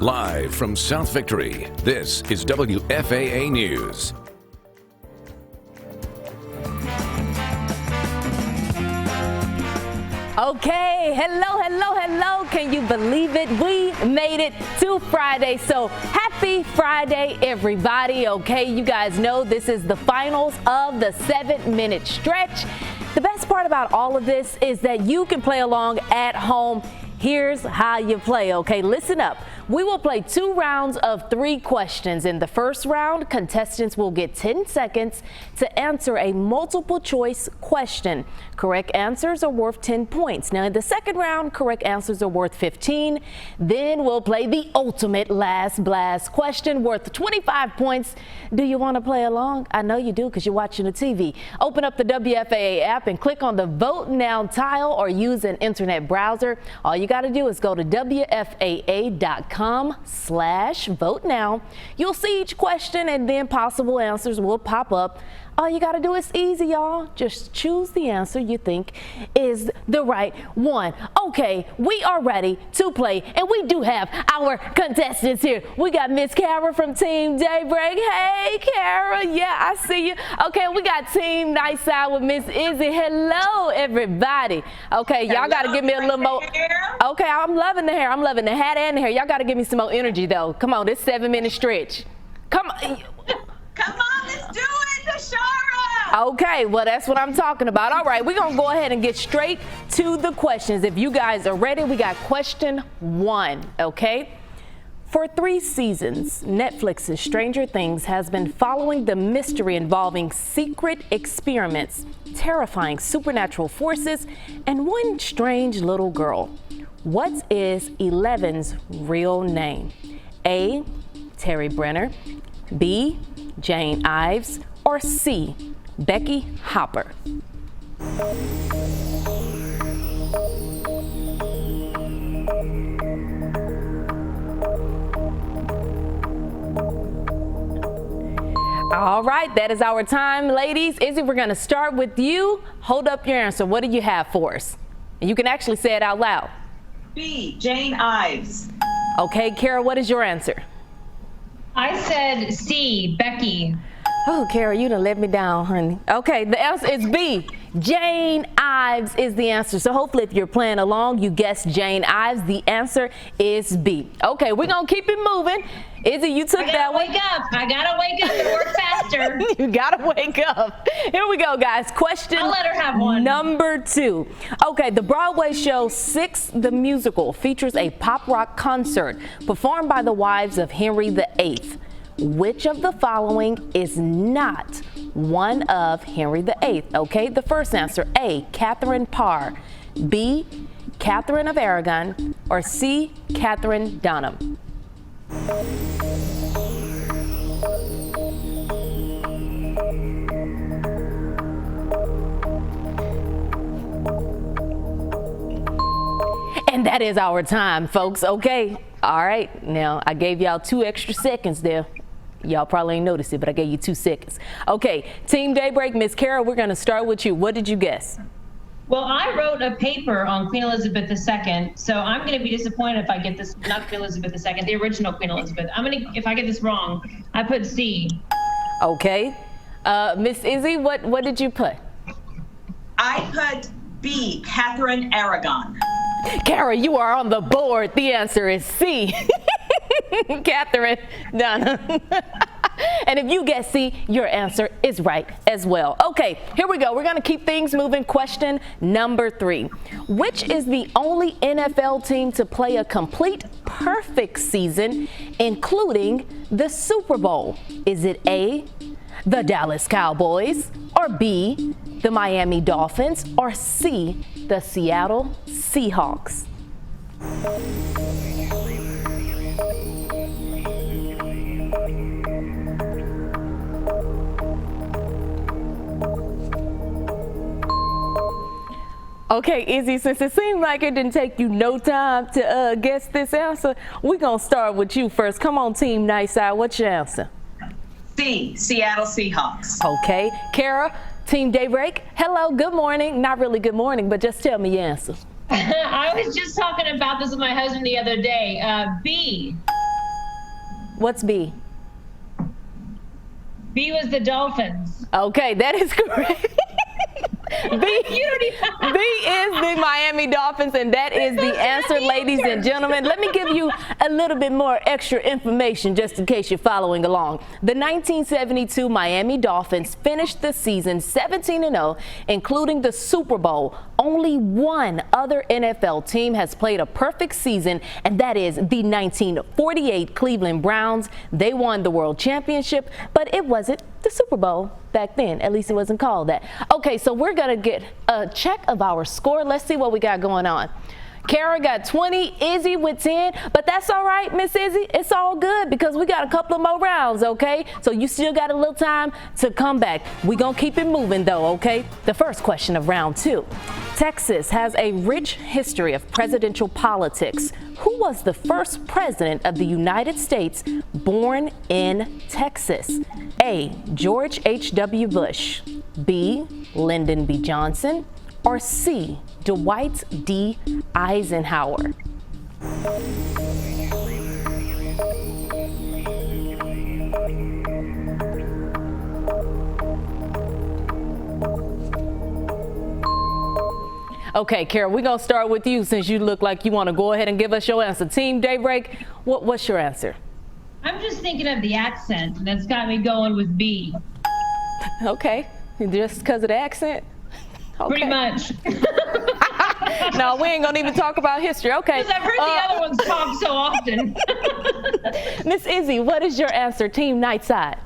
Live from South Victory, this is WFAA News. Okay, hello. Can you believe it? We made it to Friday. So happy Friday, everybody. Okay, you guys know this is the finals of the 7-minute stretch. The best part about all of this is that you can play along at home. Here's how you play, okay? Listen up. We will play 2 rounds of 3 questions. In the first round, contestants will get 10 seconds to answer a multiple choice question. Correct answers are worth 10 points. Now, in the second round, correct answers are worth 15. Then we'll play the ultimate last blast question worth 25 points. Do you want to play along? I know you do because you're watching the TV. Open up the WFAA app and click on the Vote Now tile or use an internet browser. All you got to do is go to WFAA.com/vote now. You'll see each question and then possible answers will pop up. All you got to do is easy, y'all. Just choose the answer you think is the right one. Okay, we are ready to play, and we do have our contestants here. We got Miss Kara from Team Daybreak. Hey, Kara. Yeah, I see you. Okay, we got Team Nice Side with Miss Izzy. Hello, everybody. Okay, y'all got to give me a little more. Okay, I'm loving the hair. I'm loving the hat and the hair. Y'all got to give me some more energy, though. Come on, this 7-minute stretch. Come on. Come on, let's do it, Tashara! Okay, well, that's what I'm talking about. All right, we're going to go ahead and get straight to the questions. If you guys are ready, we got question 1, okay? For 3 seasons, Netflix's Stranger Things has been following the mystery involving secret experiments, terrifying supernatural forces, and one strange little girl. What is 11's real name? A, Terry Brenner, B, Jane Ives, or C, Becky Hopper? All right, that is our time, ladies. Izzy, we're going to start with you. Hold up your answer. What do you have for us? And you can actually say it out loud. B, Jane Ives. Okay, Kara, what is your answer? I said C, Becky. Oh, Kara, you done let me down, honey. Okay, the answer is B. Jane Ives is the answer. So hopefully if you're playing along, you guessed Jane Ives. The answer is B. Okay, we're going to keep it moving. Izzy, you took that one. I gotta wake up and work faster. You gotta wake up. Here we go, guys. Question I'll let her have one. number 2. Okay, the Broadway show Six the Musical features a pop rock concert performed by the wives of Henry VIII. Which of the following is not one of Henry VIII? Okay, the first answer, A, Catherine Parr, B, Catherine of Aragon, or C, Catherine Dunham? And that is our time, folks. Okay, all right, now I gave y'all 2 extra seconds there. Y'all probably ain't noticed it, but I gave you 2 seconds. Okay, Team Daybreak, Miss Kara, we're going to start with you. What did you guess? Well, I wrote a paper on Queen Elizabeth II, so I'm going to be disappointed if I get this, not Queen Elizabeth II, the original Queen Elizabeth. If I get this wrong, I put C. Okay. Miss Izzy, what did you put? I put B, Catherine Aragon. Kara, you are on the board. The answer is C. Catherine Dunham. And if you guess C, your answer is right as well. Okay, here we go. We're going to keep things moving. Question number 3. Which is the only NFL team to play a complete perfect season, including the Super Bowl? Is it A, the Dallas Cowboys, or B, the Miami Dolphins, or C, the Seattle Seahawks? Okay, Izzy, since it seemed like it didn't take you no time to guess this answer, we're going to start with you first. Come on, Team Nice Side, what's your answer? C, Seattle Seahawks. Okay, Kara, Team Daybreak, hello, good morning. Not really good morning, but just tell me your answer. I was just talking about this with my husband the other day. B. What's B? B was the Dolphins. Okay, that is correct. B is the Miami Dolphins, and that is the answer, ladies and gentlemen. Let me give you a little bit more extra information just in case you're following along. The 1972 Miami Dolphins finished the season 17-0, including the Super Bowl. Only one other NFL team has played a perfect season, and that is the 1948 Cleveland Browns. They won the World Championship, but it wasn't the Super Bowl back then. At least it wasn't called that. Okay, so we're going to get a check of our score. Let's see what we got going on. Kara got 20, Izzy with 10, but that's all right, Miss Izzy. It's all good because we got a couple of more rounds, okay? So you still got a little time to come back. We're going to keep it moving, though, okay? The first question of round 2. Texas has a rich history of presidential politics. Who was the first president of the United States born in Texas? A. George H.W. Bush. B. Lyndon B. Johnson. Or C. Dwight D. Eisenhower. Okay, Kara, we're going to start with you since you look like you want to go ahead and give us your answer. Team Daybreak, what's your answer? I'm just thinking of the accent. That's got me going with B. Okay, just because of the accent? Okay. Pretty much. No, we ain't going to even talk about history. Okay. Because I've heard the other ones talk so often. Miss Izzy, what is your answer, Team Nightside?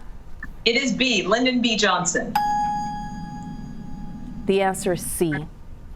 It is B, Lyndon B. Johnson. The answer is C.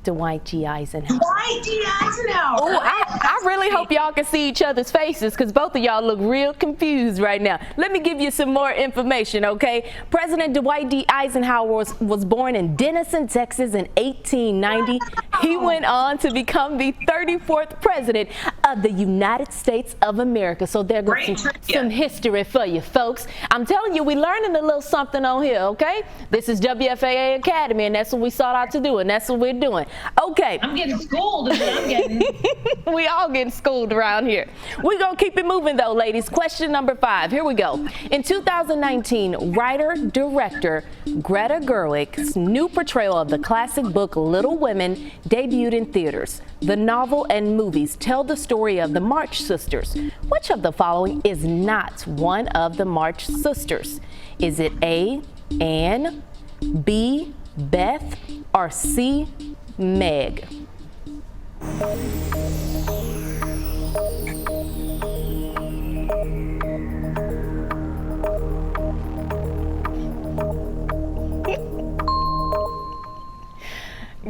Dwight G. Eisenhower. Dwight D. Eisenhower. Oh, I really hope y'all can see each other's faces because both of y'all look real confused right now. Let me give you some more information, okay? President Dwight D. Eisenhower was born in Denison, Texas in 1890. He went on to become the 34th president of the United States of America. So there goes some history for you, folks. I'm telling you, we're learning a little something on here, okay? This is WFAA Academy, and that's what we sought out to do, and that's what we're doing. Okay. I'm getting schooled is what I'm getting. We all getting schooled around here. We're going to keep it moving, though, ladies. Question number 5. Here we go. In 2019, writer-director Greta Gerwig's new portrayal of the classic book Little Women debuted in theaters. The novel and movies tell the story of the March Sisters. Which of the following is not one of the March Sisters? Is it A, Anne, B, Beth, or C, Meg?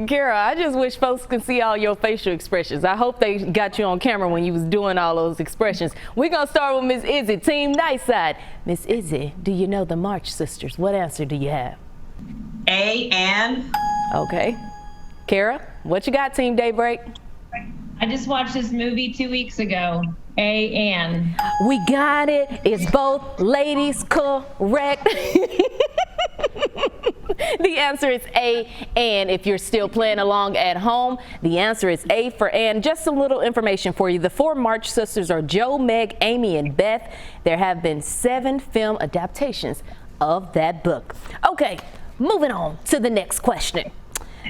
Kara, I just wish folks could see all your facial expressions. I hope they got you on camera when you was doing all those expressions. We're going to start with Miss Izzy, Team Nightside. Miss Izzy, do you know the March Sisters? What answer do you have? A, Anne. Okay. Kara, what you got, Team Daybreak? I just watched this movie 2 weeks ago. A, Anne. We got it. It's both ladies correct. The answer is A, Anne. If you're still playing along at home, the answer is A for Anne. Just some little information for you. The 4 March Sisters are Jo, Meg, Amy, and Beth. There have been 7 film adaptations of that book. Okay, moving on to the next question.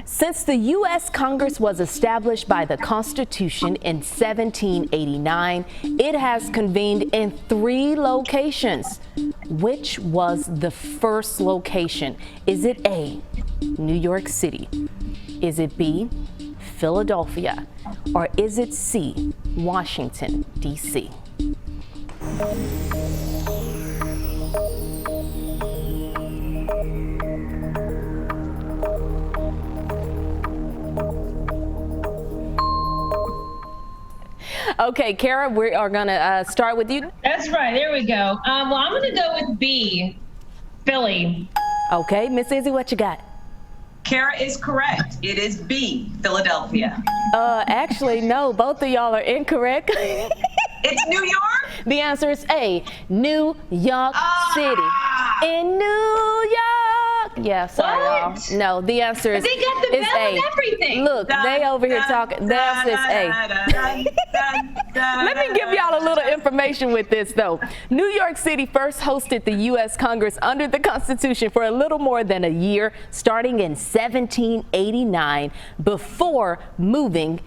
Since the U.S. Congress was established by the Constitution in 1789, it has convened in 3 locations. Which was the first location? Is it A, New York City? Is it B, Philadelphia? Or is it C, Washington, D.C.? Okay, Kara, we are going to start with you. That's right. There we go. Well, I'm going to go with B, Philly. Okay, Miss Izzy, what you got? Kara is correct. It is B, Philadelphia. Actually, no, both of y'all are incorrect. It's New York? The answer is A, New York City. In New York, Yeah, sorry, What? y'all. No, the answer is They got the bell A. and everything. Look, they over here talking. The answer is A. Let me give y'all a little information with this, though. New York City first hosted the U.S. Congress under the Constitution for a little more than a year, starting in 1789, before moving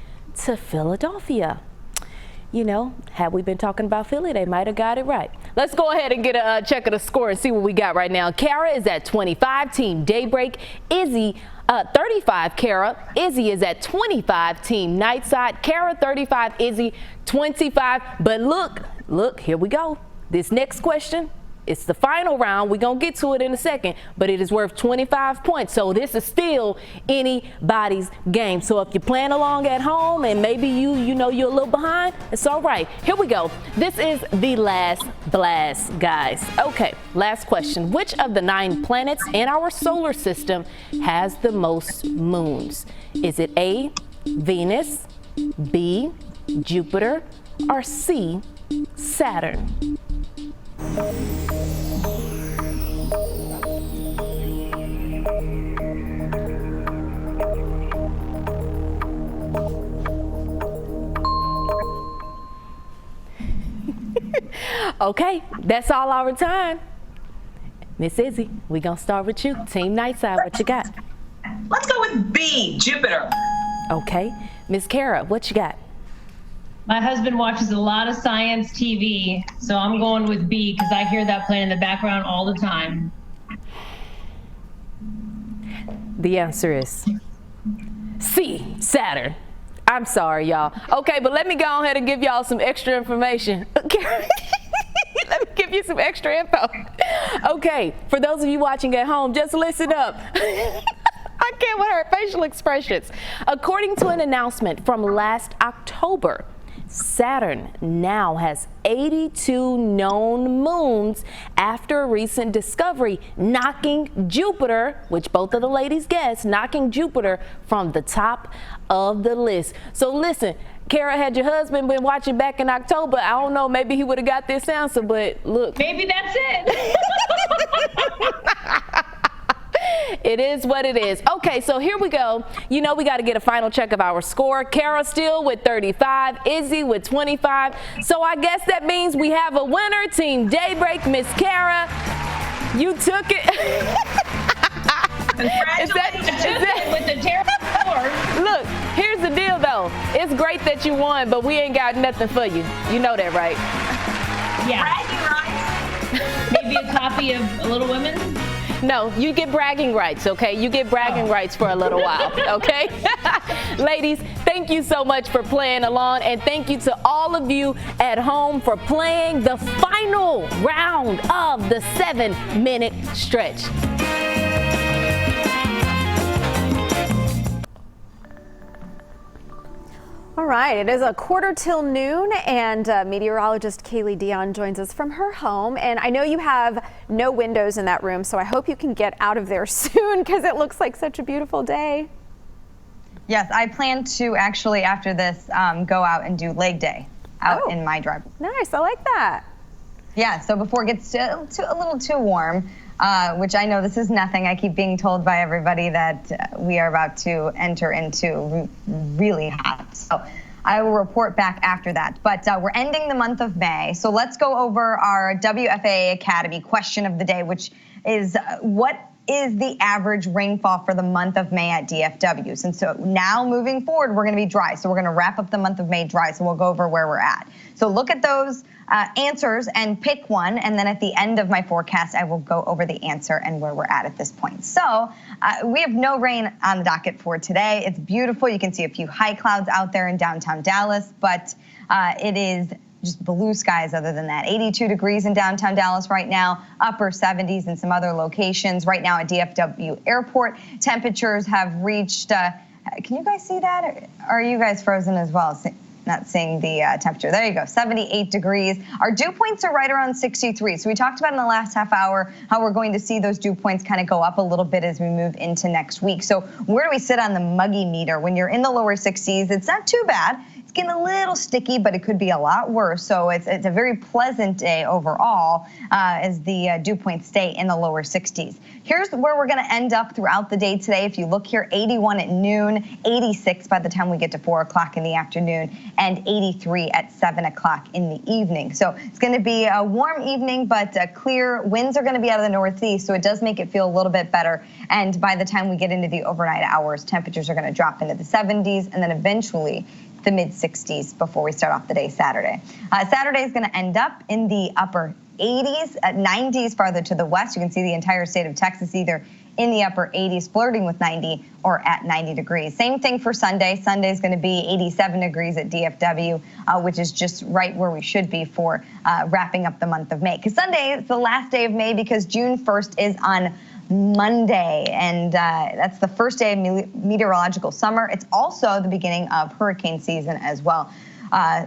to Philadelphia. You know, had we been talking about Philly, they might have got it right. Let's go ahead and get a check of the score and see what we got right now. Kara is at 25, Team Daybreak. Izzy, 35, Kara. Izzy is at 25, Team Nightside. Kara, 35, Izzy, 25. But look, here we go. This next question, it's the final round. We're going to get to it in a second, but it is worth 25 points. So this is still anybody's game. So if you're playing along at home and maybe you know you're a little behind, it's all right. Here we go. This is the last blast, guys. Okay, last question. Which of the 9 planets in our solar system has the most moons? Is it A, Venus, B, Jupiter, or C, Saturn? Okay, that's all our time. Miss Izzy, we gonna start with you. Team Nightside, what you got? Let's go with B, Jupiter. Okay, Miss Kara, what you got? My husband watches a lot of science TV, so I'm going with B because I hear that playing in the background all the time. The answer is C, Saturn. I'm sorry, y'all. Okay, but let me go ahead and give y'all some extra information. Let me give you some extra info. Okay, for those of you watching at home, just listen up. I can't with her facial expressions. According to an announcement from last October, Saturn now has 82 known moons after a recent discovery, knocking Jupiter, which both of the ladies guessed, knocking Jupiter from the top of the list. So listen, Kara, had your husband been watching back in October, I don't know, maybe he would have got this answer, but look. Maybe that's it. It is what it is. Okay, so here we go. You know we got to get a final check of our score. Kara still with 35, Izzy with 25. So I guess that means we have a winner. Team Daybreak, Miss Kara, you took it. Congratulations. With the terrible score. Look, here's the deal though. It's great that you won, but we ain't got nothing for you. You know that, right? Yeah. Bragging rights. Maybe a copy of Little Women. No, you get bragging rights, okay? You get bragging rights for a little while, okay? Ladies, thank you so much for playing along, and thank you to all of you at home for playing the final round of the 7-minute stretch. All right, it is 1:45 and meteorologist Kaylee Dion joins us from her home. And I know you have no windows in that room, so I hope you can get out of there soon because it looks like such a beautiful day. Yes, I plan to actually, after this, go out and do leg day out in my driveway. Nice, I like that. Yeah, so before it gets a little too warm, which I know this is nothing. I keep being told by everybody that we are about to enter into really hot. So I will report back after that. But we're ending the month of May. So let's go over our WFAA Academy question of the day, which is what is the average rainfall for the month of May at DFWs? And so now moving forward, we're going to be dry. So we're going to wrap up the month of May dry. So we'll go over where we're at. So look at those answers and pick one. And then at the end of my forecast, I will go over the answer and where we're at this point. So we have no rain on the docket for today. It's beautiful. You can see a few high clouds out there in downtown Dallas, but it is just blue skies other than that. 82 degrees in downtown Dallas right now, upper 70s in some other locations. Right now at DFW Airport, temperatures have reached, can you guys see that? Or are you guys frozen as well? Not seeing the temperature. There you go, 78 degrees. Our dew points are right around 63. So we talked about in the last half hour how we're going to see those dew points kind of go up a little bit as we move into next week. So where do we sit on the muggy meter? When you're in the lower 60s, it's not too bad. It's getting a little sticky, but it could be a lot worse. So it's a very pleasant day overall as the dew points stay in the lower 60s. Here's where we're going to end up throughout the day today. If you look here, 81 at noon, 86 by the time we get to 4 o'clock in the afternoon, and 83 at 7 o'clock in the evening. So it's going to be a warm evening, but clear. Winds are going to be out of the northeast, so it does make it feel a little bit better. And by the time we get into the overnight hours, temperatures are going to drop into the 70s and then eventually the mid 60s before we start off the day Saturday. Saturday is going to end up in the upper 80s, at 90s farther to the west. You can see the entire state of Texas either in the upper 80s, flirting with 90 or at 90 degrees. Same thing for Sunday. Sunday is going to be 87 degrees at DFW, which is just right where we should be for wrapping up the month of May. Because Sunday is the last day of May because June 1st is on Monday, and that's the first day of meteorological summer. It's also the beginning of hurricane season as well.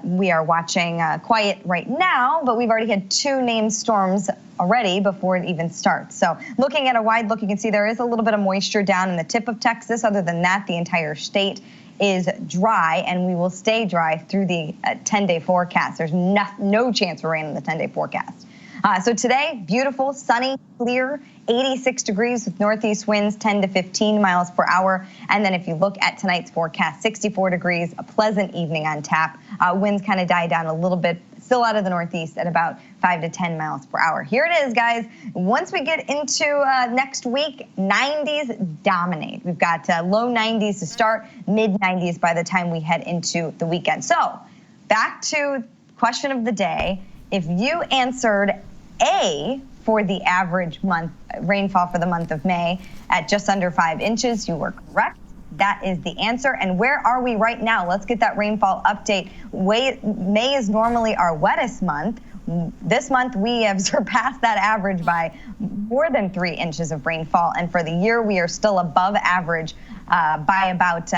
We are watching quiet right now, but we've already had 2 named storms already before it even starts. So looking at a wide look, you can see there is a little bit of moisture down in the tip of Texas. Other than that, the entire state is dry, and we will stay dry through the 10-day forecast. There's no chance for rain in the 10-day forecast. So today, beautiful, sunny, clear, 86 degrees with northeast winds 10 to 15 miles per hour. And then if you look at tonight's forecast, 64 degrees, a pleasant evening on tap. Winds kind of die down a little bit, still out of the northeast at about 5 to 10 miles per hour. Here it is, guys. Once we get into next week, 90s dominate. We've got low 90s to start, mid 90s by the time we head into the weekend. So back to question of the day. If you answered A for the average month rainfall for the month of May at just under 5 inches, you were correct. That is the answer. And where are we right now? Let's get that rainfall update. May is normally our wettest month. This month, we have surpassed that average by more than 3 inches of rainfall. And for the year, we are still above average by about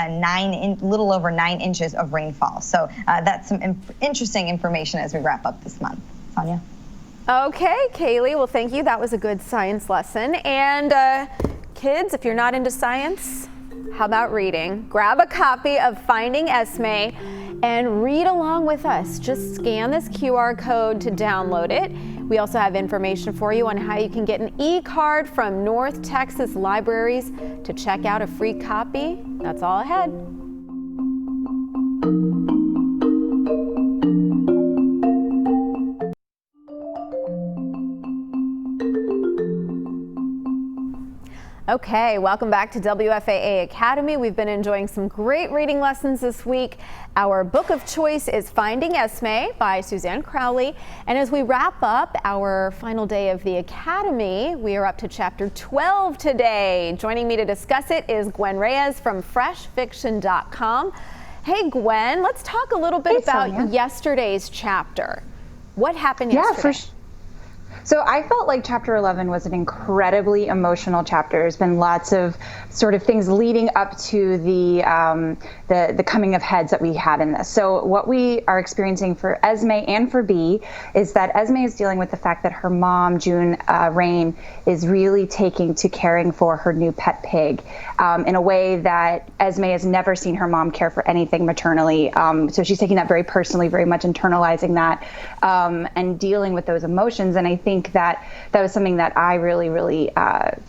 little over 9 inches of rainfall. So that's some interesting information as we wrap up this month. Sonia? Okay, Kaylee, well, thank you. That was a good science lesson. And kids, if you're not into science, how about reading? Grab a copy of Finding Esme and read along with us. Just scan this QR code to download it. We also have information for you on how you can get an e-card from North Texas Libraries to check out a free copy. That's all ahead. Okay, welcome back to WFAA Academy. We've been enjoying some great reading lessons this week. Our book of choice is Finding Esme by Suzanne Crowley. And as we wrap up our final day of the Academy, we are up to chapter 12 today. Joining me to discuss it is Gwen Reyes from freshfiction.com. Hey, Gwen, let's talk a little bit about yesterday's chapter. What happened yesterday? So I felt like chapter 11 was an incredibly emotional chapter. There's been lots of sort of things leading up to the coming of heads that we had in this. So what we are experiencing for Esme and for B is that Esme is dealing with the fact that her mom, June Rain, is really taking to caring for her new pet pig in a way that Esme has never seen her mom care for anything maternally. So she's taking that very personally, very much internalizing that and dealing with those emotions. And I think that was something that I really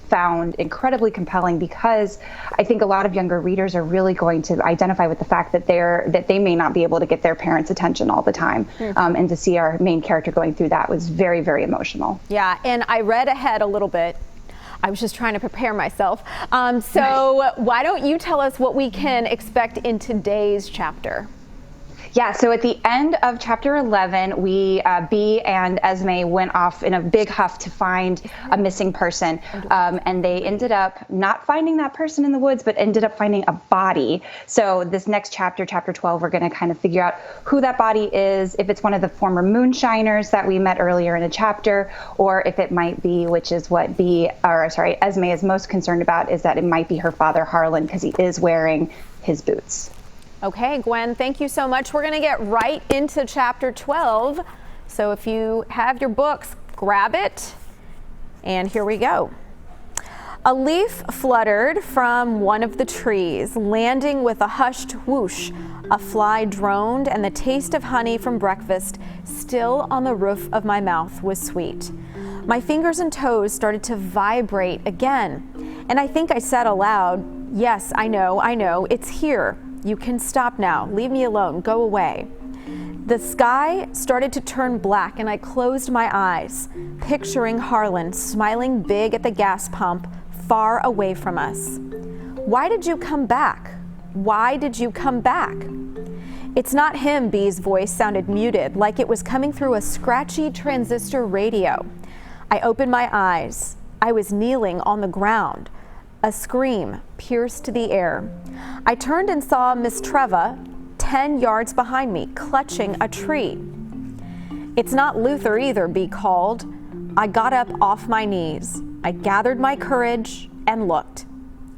found incredibly compelling, because I think a lot of younger readers are really going to identify with the fact that they may not be able to get their parents' attention all the time. And to see our main character going through that was very, very emotional. Yeah, and I read ahead a little bit. I was just trying to prepare myself. So why don't you tell us what we can expect in today's chapter? Yeah, so at the end of chapter 11, B and Esme went off in a big huff to find a missing person. And they ended up not finding that person in the woods, but ended up finding a body. So this next chapter, chapter 12, we're going to kind of figure out who that body is, if it's one of the former moonshiners that we met earlier in the chapter, or if it might be, which is what Esme is most concerned about, is that it might be her father, Harlan, because he is wearing his boots. Okay, Gwen, thank you so much. We're going to get right into chapter 12. So if you have your books, grab it. And here we go. A leaf fluttered from one of the trees, landing with a hushed whoosh. A fly droned, and the taste of honey from breakfast still on the roof of my mouth was sweet. My fingers and toes started to vibrate again, and I think I said aloud, "Yes, I know, it's here. You can stop now. Leave me alone. Go away." The sky started to turn black, and I closed my eyes, picturing Harlan smiling big at the gas pump far away from us. "Why did you come back? Why did you come back?" "It's not him." Bee's voice sounded muted, like it was coming through a scratchy transistor radio. I opened my eyes. I was kneeling on the ground. A scream pierced the air. I turned and saw Miss Treva 10 yards behind me, clutching a tree. "It's not Luther either," Bee called. I got up off my knees. I gathered my courage and looked.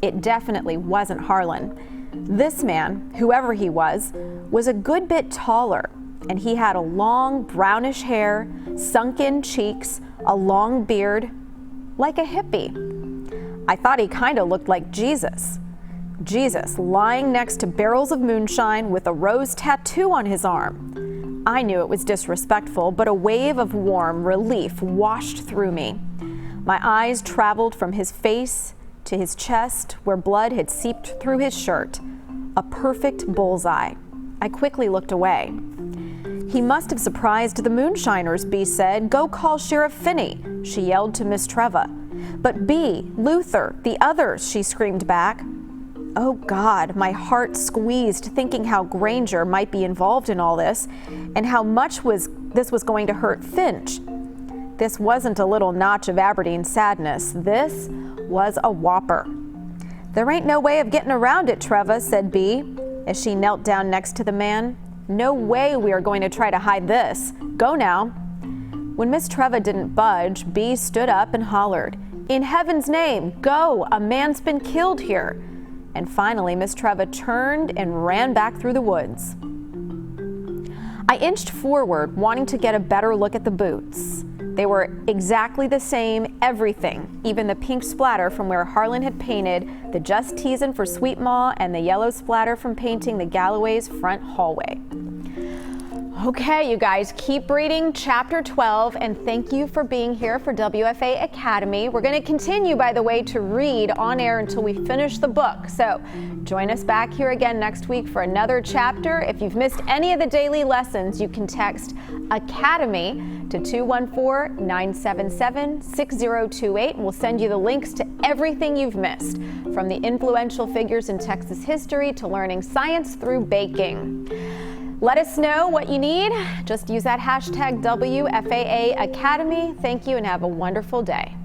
It definitely wasn't Harlan. This man, whoever he was a good bit taller, and he had a long brownish hair, sunken cheeks, a long beard, like a hippie. I thought he kind of looked like Jesus. Jesus lying next to barrels of moonshine with a rose tattoo on his arm. I knew it was disrespectful, but a wave of warm relief washed through me. My eyes traveled from his face to his chest, where blood had seeped through his shirt. A perfect bullseye. I quickly looked away. "He must have surprised the moonshiners," Bee said. "Go call Sheriff Finney," she yelled to Miss Treva. "But Bee, Luther, the others," she screamed back. Oh God, my heart squeezed, thinking how Granger might be involved in all this and how much this was going to hurt Finch. This wasn't a little notch of Aberdeen sadness. This was a whopper. "There ain't no way of getting around it, Treva," said Bee, as she knelt down next to the man. "No way we are going to try to hide this. Go now." When Miss Treva didn't budge, Bee stood up and hollered, "In heaven's name, go! A man's been killed here." And finally, Miss Treva turned and ran back through the woods. I inched forward, wanting to get a better look at the boots. They were exactly the same, everything, even the pink splatter from where Harlan had painted the Just Teasin' for Sweet Ma and the yellow splatter from painting the Galloway's front hallway. Okay, you guys, keep reading chapter 12, and thank you for being here for WFAA Academy. We're going to continue, by the way, to read on air until we finish the book. So join us back here again next week for another chapter. If you've missed any of the daily lessons, you can text Academy to 214-977-6028, and we'll send you the links to everything you've missed, from the influential figures in Texas history to learning science through baking. Let us know what you need. Just use that hashtag WFAA Academy. Thank you and have a wonderful day.